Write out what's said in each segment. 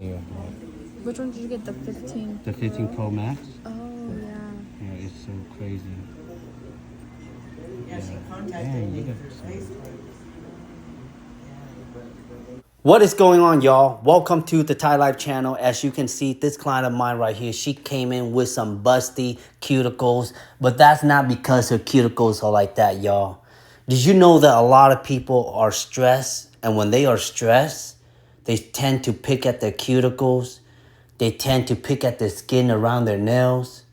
Yeah. Which one did you get? The 15? The 15 Pro Max? Oh, yeah. Yeah, it's so crazy. Yeah, she contacted Dang, you me got for some. FaceTime. What is going on, y'all? Welcome to the Thai Life channel. As you can see, this client of mine right here, she came in with some busty cuticles, but that's not because her cuticles are like that, y'all. Did you know that a lot of people are stressed, and when they are stressed, they tend to pick at their cuticles, they tend to pick at the skin around their nails,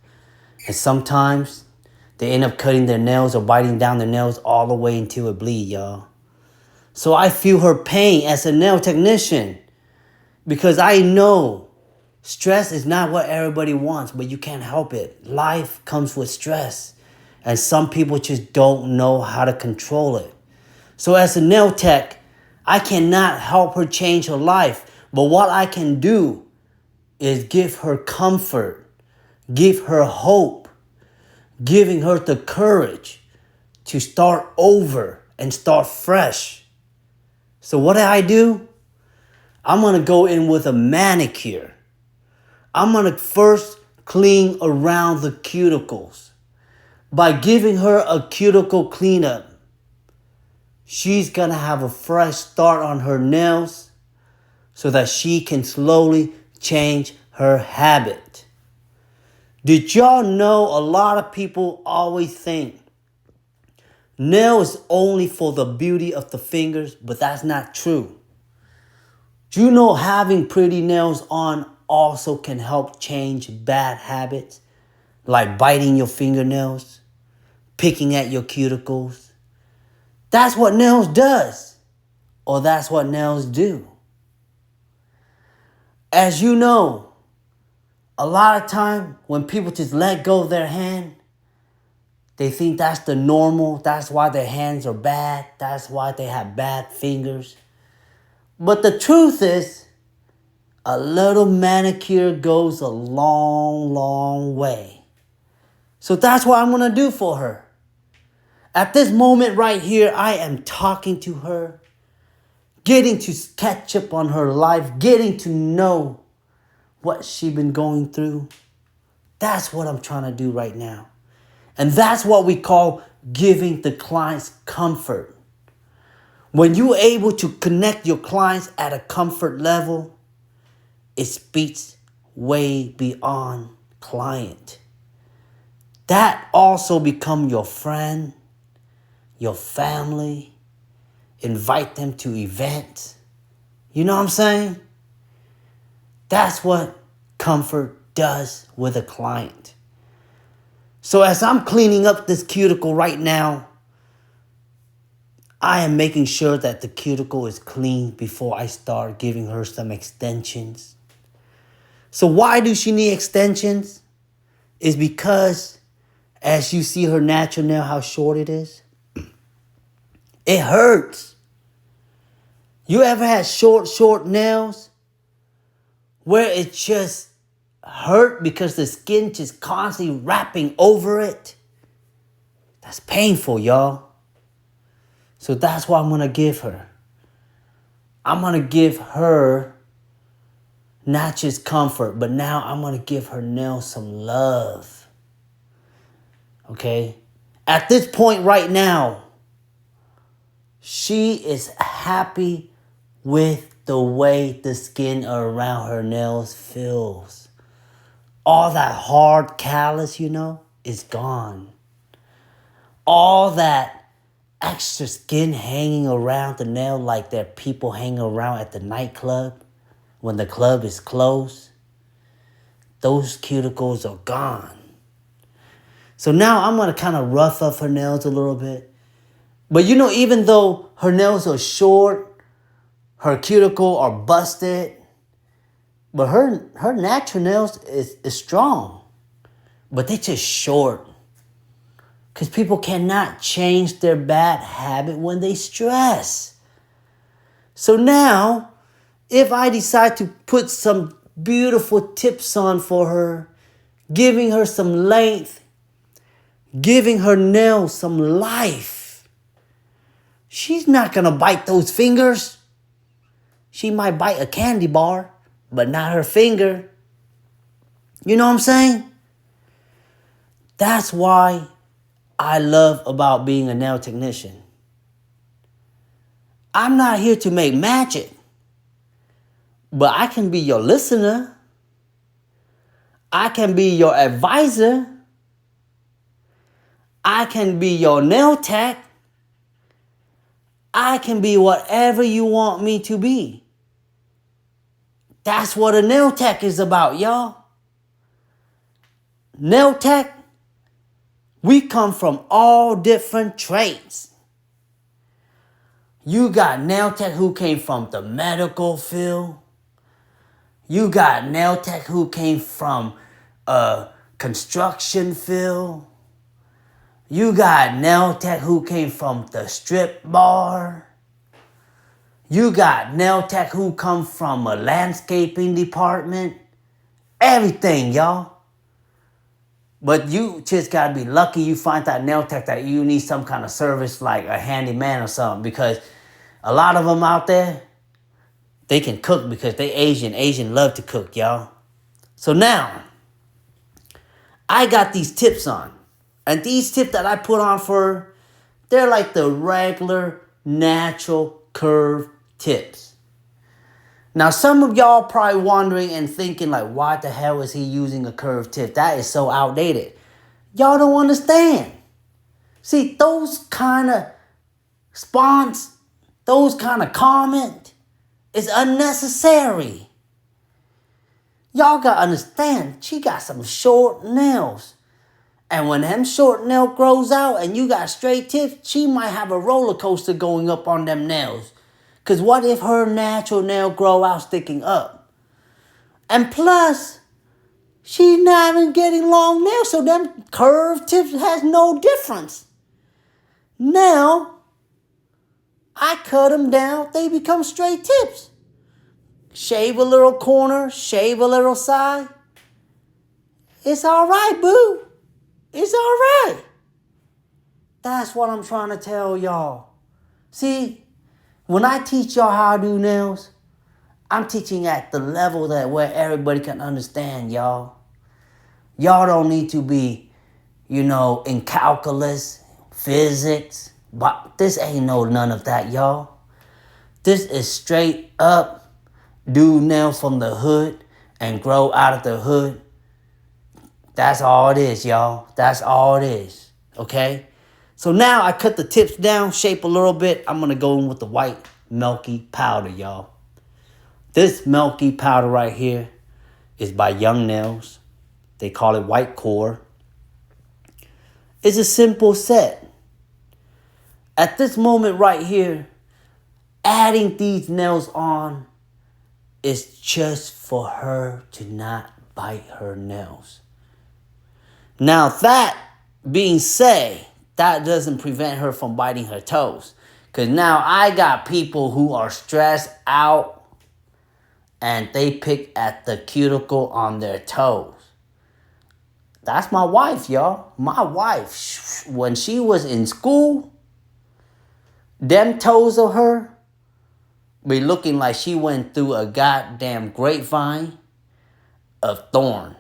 and sometimes they end up cutting their nails or biting down their nails all the way until it bleed, y'all. So I feel her pain as a nail technician because I know stress is not what everybody wants, but you can't help it. Life comes with stress, and some people just don't know how to control it. So as a nail tech, I cannot help her change her life, but what I can do is give her comfort, give her hope, giving her the courage to start over and start fresh. So what do? I'm gonna go in with a manicure. I'm gonna first clean around the cuticles. By giving her a cuticle cleanup, she's gonna have a fresh start on her nails so that she can slowly change her habit. Did y'all know a lot of people always think nail is only for the beauty of the fingers, but that's not true. Do you know having pretty nails on also can help change bad habits? Like biting your fingernails, picking at your cuticles. That's what nails does. Or that's what nails do. As you know, a lot of time when people just let go of their hand, they think that's the normal. That's why their hands are bad. That's why they have bad fingers. But the truth is, a little manicure goes a long, long way. So that's what I'm going to do for her. At this moment right here, I am talking to her, getting to catch up on her life, getting to know what she's been going through. That's what I'm trying to do right now. And that's what we call giving the clients comfort. When you're able to connect your clients at a comfort level, it speaks way beyond client. That also become your friend, your family, invite them to events. You know what I'm saying? That's what comfort does with a client. So as I'm cleaning up this cuticle right now, I am making sure that the cuticle is clean before I start giving her some extensions. So why does she need extensions? It's because as you see her natural nail, how short it is, it hurts. You ever had short nails where it just hurt because the skin just constantly wrapping over it? That's painful, y'all. So that's what I'm going to give her. I'm going to give her not just comfort, but now I'm going to give her nails some love. Okay? At this point right now, she is happy with the way the skin around her nails feels. All that hard callus, is gone. All that extra skin hanging around the nail like there are people hanging around at the nightclub when the club is closed, those cuticles are gone. So now I'm going to kind of rough up her nails a little bit. But even though her nails are short, her cuticle are busted, but her natural nails is strong. But they just short. Because people cannot change their bad habit when they stress. So now, if I decide to put some beautiful tips on for her, giving her some length, giving her nails some life, she's not going to bite those fingers. She might bite a candy bar, but not her finger. You know what I'm saying? That's why I love about being a nail technician. I'm not here to make magic, but I can be your listener. I can be your advisor. I can be your nail tech. I can be whatever you want me to be. That's what a nail tech is about, y'all. Nail tech, we come from all different trades. You got nail tech who came from the medical field. You got nail tech who came from construction field. You got nail tech who came from the strip bar. You got nail tech who come from a landscaping department. Everything, y'all. But you just gotta be lucky you find that nail tech that you need some kind of service like a handyman or something. Because a lot of them out there, they can cook because they Asian. Asian love to cook, y'all. So now, I got these tips on. And these tips that I put on for, they're like the regular, natural, curve tips. Now, some of y'all probably wondering and thinking like, why the hell is he using a curved tip? That is so outdated. Y'all don't understand. See, those kind of spawns, those kind of comment is unnecessary. Y'all got to understand, she got some short nails. And when them short nail grows out and you got straight tips, she might have a roller coaster going up on them nails. Because what if her natural nail grow out sticking up? And plus, she's not even getting long nails, so them curved tips has no difference. Now, I cut them down, they become straight tips. Shave a little corner, shave a little side. It's all right, boo. It's all right. That's what I'm trying to tell y'all. See, when I teach y'all how to do nails, I'm teaching at the level that where everybody can understand, y'all. Y'all don't need to be, in calculus, physics. But this ain't none of that, y'all. This is straight up do nails from the hood and grow out of the hood. That's all it is, y'all. That's all it is, okay? So now I cut the tips down, shape a little bit. I'm going to go in with the white milky powder, y'all. This milky powder right here is by Young Nails. They call it white core. It's a simple set. At this moment right here, adding these nails on is just for her to not bite her nails. Now that being said, that doesn't prevent her from biting her toes. Because now I got people who are stressed out and they pick at the cuticle on their toes. That's my wife, y'all. My wife, when she was in school, them toes of her be looking like she went through a goddamn grapevine of thorn.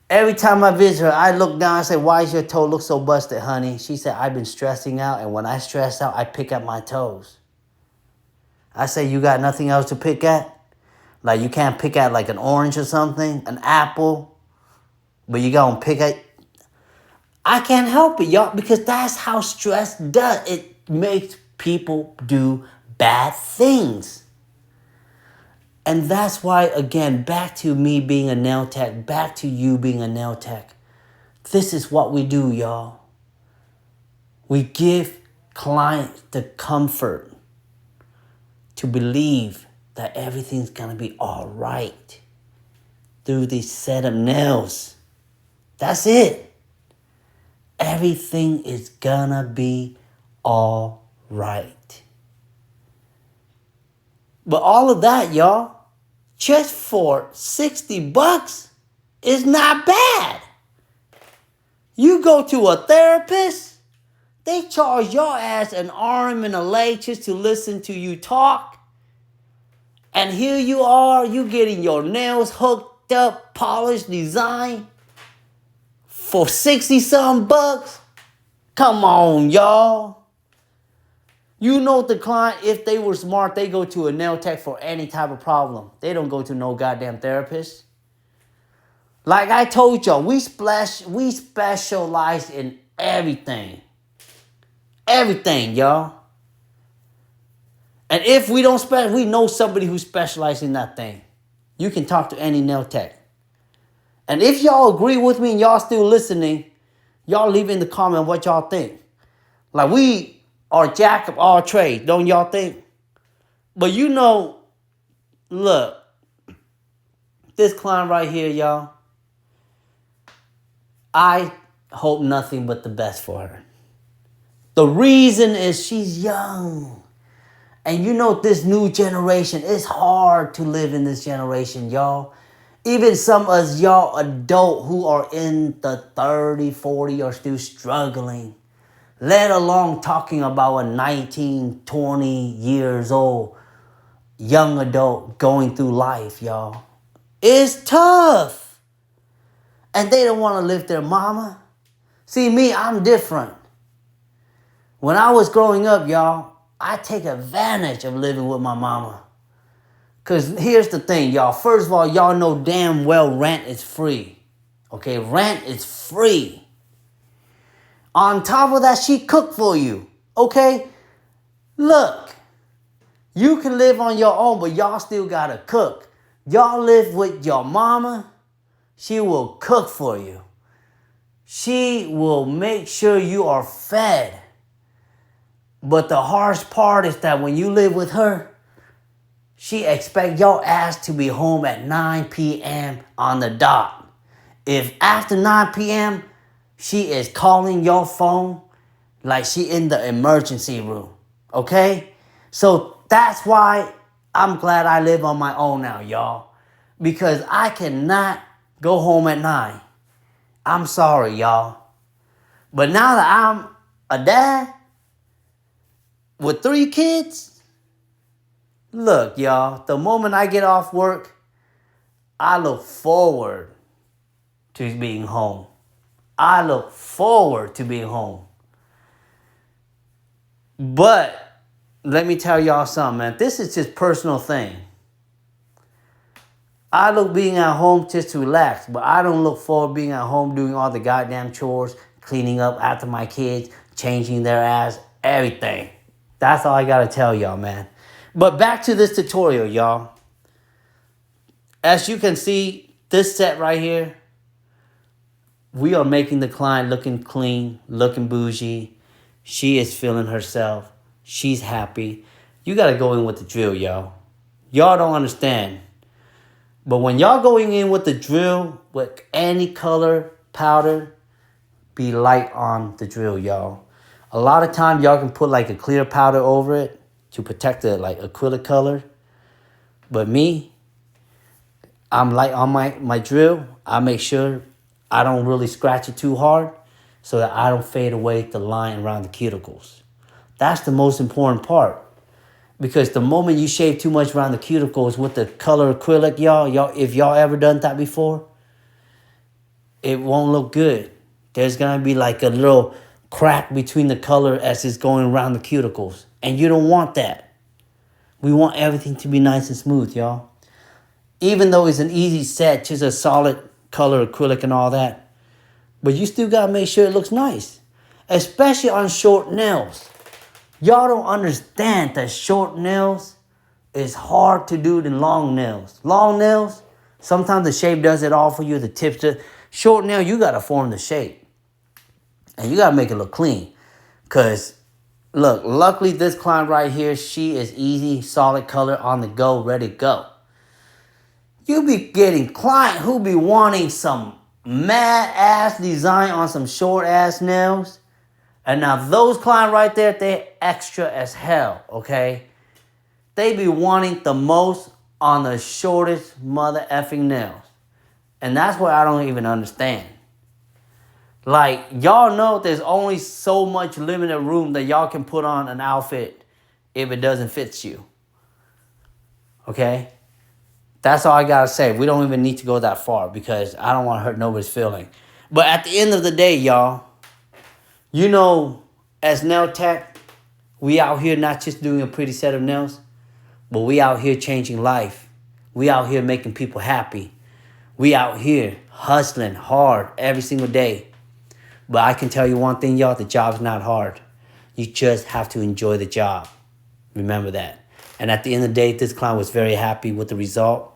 Every time I visit her, I look down and say, why does your toe look so busted, honey? She said, I've been stressing out, and when I stress out, I pick at my toes. I say, you got nothing else to pick at? Like you can't pick at like an orange or something, an apple, but you gonna pick at... I can't help it, y'all, because that's how stress does. It makes people do bad things. And that's why, again, back to me being a nail tech, back to you being a nail tech. This is what we do, y'all. We give clients the comfort to believe that everything's going to be all right through these set of nails. That's it. Everything is going to be all right. But all of that, y'all, just for $60 is not bad. You go to a therapist, they charge your ass an arm and a leg just to listen to you talk. And here you are, you getting your nails hooked up, polished, designed for 60-something bucks. Come on, y'all. You know the client, if they were smart, they go to a nail tech for any type of problem. They don't go to no goddamn therapist. Like I told y'all, we specialize in everything. Everything, y'all. And if we don't we know somebody who specializes in that thing. You can talk to any nail tech. And if y'all agree with me and y'all still listening, y'all leave in the comment what y'all think. Like we are jack of all trades, don't y'all think? But you know, look, this client right here, y'all, I hope nothing but the best for her. The reason is she's young. And you know this new generation, it's hard to live in this generation, y'all. Even some of us, y'all adult who are in the 30, 40 are still struggling. Let alone talking about a 19, 20 years old young adult going through life, y'all. It's tough. And they don't want to live their mama. See, me, I'm different. When I was growing up, y'all, I take advantage of living with my mama. Because here's the thing, y'all. First of all, y'all know damn well rent is free. Okay, rent is free. On top of that, she cooked for you. Okay? Look, you can live on your own, but y'all still gotta cook. Y'all live with your mama, she will cook for you. She will make sure you are fed. But the harsh part is that when you live with her, she expects your ass to be home at 9 p.m. on the dot. If after 9 p.m., she is calling your phone like she in the emergency room. Okay? So that's why I'm glad I live on my own now, y'all. Because I cannot go home at 9. I'm sorry, y'all. But now that I'm a dad with 3 kids, look, y'all, the moment I get off work, I look forward to being home. I look forward to being home. But let me tell y'all something, man. This is just personal thing. I look being at home just to relax, but I don't look forward to being at home doing all the goddamn chores, cleaning up after my kids, changing their ass, everything. That's all I gotta tell y'all, man. But back to this tutorial, y'all. As you can see, this set right here, we are making the client looking clean, looking bougie. She is feeling herself. She's happy. You gotta go in with the drill, y'all. Y'all don't understand. But when y'all going in with the drill, with any color powder, be light on the drill, y'all. A lot of times, y'all can put like a clear powder over it to protect the like acrylic color. But me, I'm light on my drill. I make sure I don't really scratch it too hard so that I don't fade away the line around the cuticles. That's the most important part. Because the moment you shave too much around the cuticles with the color acrylic, y'all, if y'all ever done that before, it won't look good. There's gonna be like a little crack between the color as it's going around the cuticles. And you don't want that. We want everything to be nice and smooth, y'all. Even though it's an easy set, just a solid color acrylic and all that. But you still gotta make sure it looks nice. Especially on short nails. Y'all don't understand that short nails is hard to do than long nails. Long nails, sometimes the shape does it all for you. The tips do. Short nail, you gotta form the shape. And you gotta make it look clean. Cause look, luckily this client right here, she is easy, solid color, on the go, ready to go. You be getting client who be wanting some mad ass design on some short ass nails. And now those clients right there, they're extra as hell, okay? They be wanting the most on the shortest mother effing nails. And that's what I don't even understand. Like, y'all know there's only so much limited room that y'all can put on an outfit if it doesn't fit you. Okay? That's all I gotta say. We don't even need to go that far because I don't want to hurt nobody's feeling. But at the end of the day, y'all, you know, as nail tech, we out here not just doing a pretty set of nails, but we out here changing life. We out here making people happy. We out here hustling hard every single day. But I can tell you one thing, y'all, the job's not hard. You just have to enjoy the job. Remember that. And at the end of the day, this client was very happy with the result.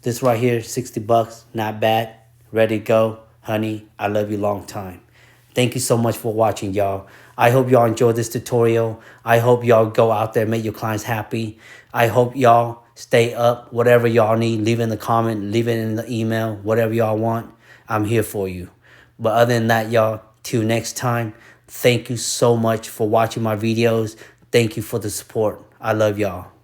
This right here, $60, not bad. Ready to go. Honey, I love you long time. Thank you so much for watching, y'all. I hope y'all enjoyed this tutorial. I hope y'all go out there and make your clients happy. I hope y'all stay up. Whatever y'all need, leave it in the comment, leave it in the email, whatever y'all want. I'm here for you. But other than that, y'all, till next time, thank you so much for watching my videos. Thank you for the support. I love y'all.